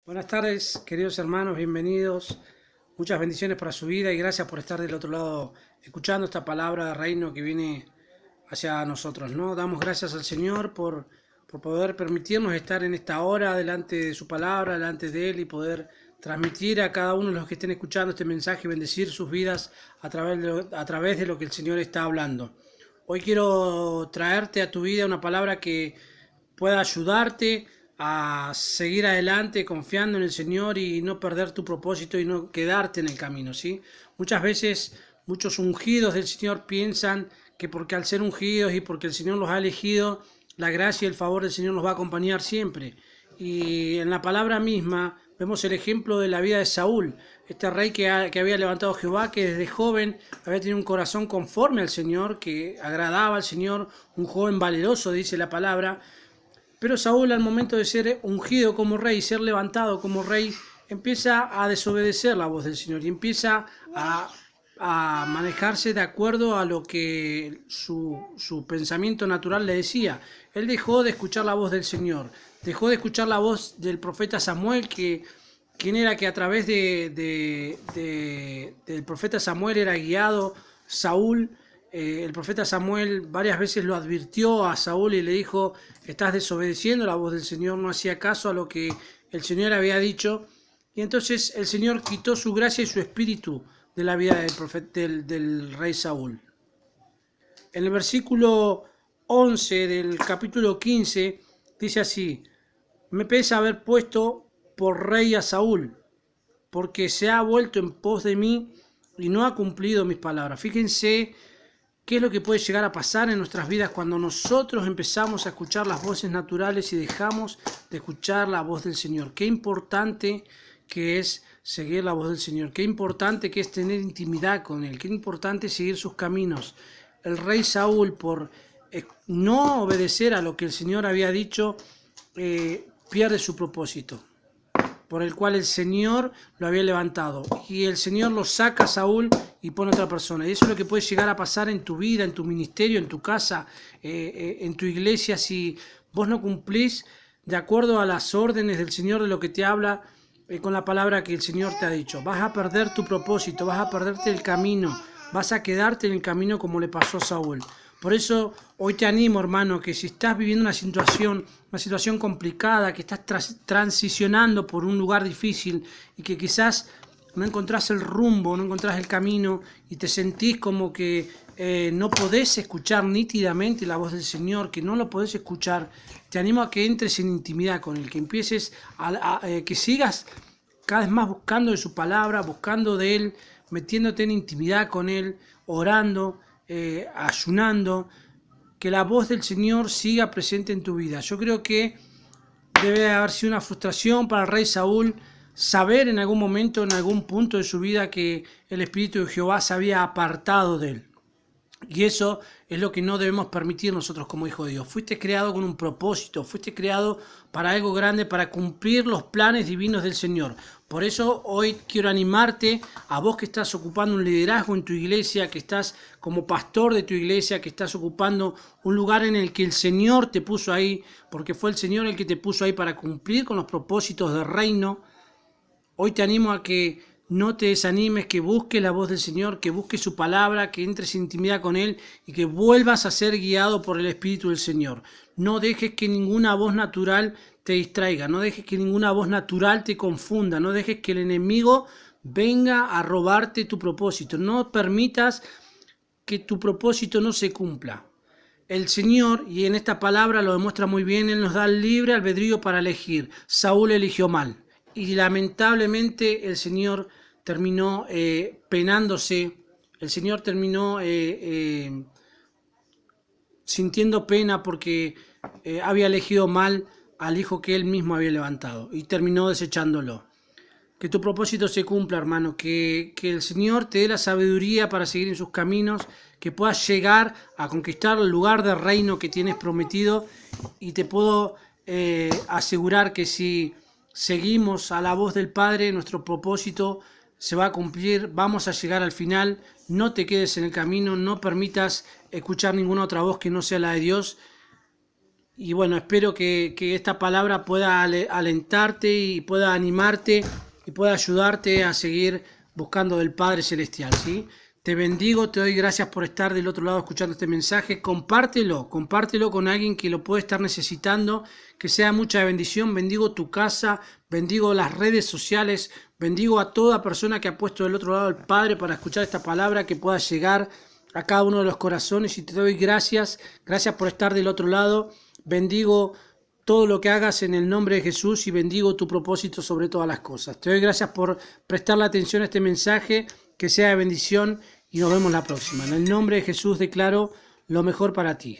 Buenas tardes, queridos hermanos, bienvenidos. Muchas bendiciones para su vida y gracias por estar del otro lado escuchando esta palabra de reino que viene hacia nosotros, ¿no? Damos gracias al Señor por poder permitirnos estar en esta hora delante de su palabra, delante de Él y poder transmitir a cada uno de los que estén escuchando este mensaje y bendecir sus vidas a través de lo que el Señor está hablando. Hoy quiero traerte a tu vida una palabra que pueda ayudarte a seguir adelante confiando en el Señor y no perder tu propósito y no quedarte en el camino, ¿sí? Muchas veces muchos ungidos del Señor piensan que porque al ser ungidos y porque el Señor los ha elegido, la gracia y el favor del Señor los va a acompañar siempre. Y en la palabra misma vemos el ejemplo de la vida de Saúl, este rey que había levantado Jehová, que desde joven había tenido un corazón conforme al Señor, que agradaba al Señor, un joven valeroso, dice la palabra. Pero Saúl, al momento de ser ungido como rey, ser levantado como rey, empieza a desobedecer la voz del Señor y empieza a manejarse de acuerdo a lo que su pensamiento natural le decía. Él dejó de escuchar la voz del Señor, dejó de escuchar la voz del profeta Samuel, quien era que a través del profeta Samuel era guiado Saúl. El profeta Samuel varias veces lo advirtió a Saúl y le dijo: estás desobedeciendo la voz del Señor, no hacía caso a lo que el Señor había dicho. Y entonces el Señor quitó su gracia y su espíritu de la vida del rey Saúl. En el versículo 11 del capítulo 15 dice así: me pesa haber puesto por rey a Saúl, porque se ha vuelto en pos de mí y no ha cumplido mis palabras. Fíjense qué es lo que puede llegar a pasar en nuestras vidas cuando nosotros empezamos a escuchar las voces naturales y dejamos de escuchar la voz del Señor. Qué importante que es seguir la voz del Señor, qué importante que es tener intimidad con Él, qué importante seguir sus caminos. El rey Saúl, por no obedecer a lo que el Señor había dicho, pierde su propósito, por el cual el Señor lo había levantado. Y el Señor lo saca a Saúl y pone a otra persona. Y eso es lo que puede llegar a pasar en tu vida, en tu ministerio, en tu casa, en tu iglesia, si vos no cumplís de acuerdo a las órdenes del Señor, de lo que te habla con la palabra que el Señor te ha dicho. Vas a perder tu propósito, vas a perderte el camino, vas a quedarte en el camino como le pasó a Saúl. Por eso hoy te animo, hermano, que si estás viviendo una situación complicada, que estás transicionando por un lugar difícil y que quizás no encontrás el rumbo, no encontrás el camino y te sentís como que no podés escuchar nítidamente la voz del Señor, que no lo podés escuchar, te animo a que entres en intimidad con Él, que empieces que sigas cada vez más buscando de su palabra, buscando de Él, metiéndote en intimidad con Él, orando, ayunando, que la voz del Señor siga presente en tu vida. Yo creo que debe haber sido una frustración para el rey Saúl saber en algún momento, en algún punto de su vida, que el Espíritu de Jehová se había apartado de él. Y eso es lo que no debemos permitir nosotros como hijos de Dios. Fuiste creado con un propósito, fuiste creado para algo grande, para cumplir los planes divinos del Señor. Por eso hoy quiero animarte a vos que estás ocupando un liderazgo en tu iglesia, que estás como pastor de tu iglesia, que estás ocupando un lugar en el que el Señor te puso ahí, porque fue el Señor el que te puso ahí para cumplir con los propósitos del reino. Hoy te animo a que no te desanimes, que busques la voz del Señor, que busques su palabra, que entres en intimidad con Él y que vuelvas a ser guiado por el Espíritu del Señor. No dejes que ninguna voz natural te distraiga, no dejes que ninguna voz natural te confunda, no dejes que el enemigo venga a robarte tu propósito. No permitas que tu propósito no se cumpla. El Señor, y en esta palabra lo demuestra muy bien, Él nos da el libre albedrío para elegir. Saúl eligió mal. Y lamentablemente el Señor terminó penándose, el Señor terminó sintiendo pena porque había elegido mal al hijo que él mismo había levantado y terminó desechándolo. Que tu propósito se cumpla, hermano, que el Señor te dé la sabiduría para seguir en sus caminos, que puedas llegar a conquistar el lugar del reino que tienes prometido, y te puedo asegurar que si seguimos a la voz del Padre, nuestro propósito se va a cumplir, vamos a llegar al final. No te quedes en el camino, no permitas escuchar ninguna otra voz que no sea la de Dios. Y bueno, espero que esta palabra pueda alentarte y pueda animarte y pueda ayudarte a seguir buscando del Padre Celestial, ¿sí? Te bendigo, te doy gracias por estar del otro lado escuchando este mensaje. Compártelo con alguien que lo puede estar necesitando, que sea mucha bendición. Bendigo tu casa, bendigo las redes sociales, bendigo a toda persona que ha puesto del otro lado al Padre para escuchar esta palabra, que pueda llegar a cada uno de los corazones. Y te doy gracias por estar del otro lado. Bendigo todo lo que hagas en el nombre de Jesús y bendigo tu propósito sobre todas las cosas. Te doy gracias por prestarle atención a este mensaje, que sea de bendición y nos vemos la próxima. En el nombre de Jesús declaro lo mejor para ti.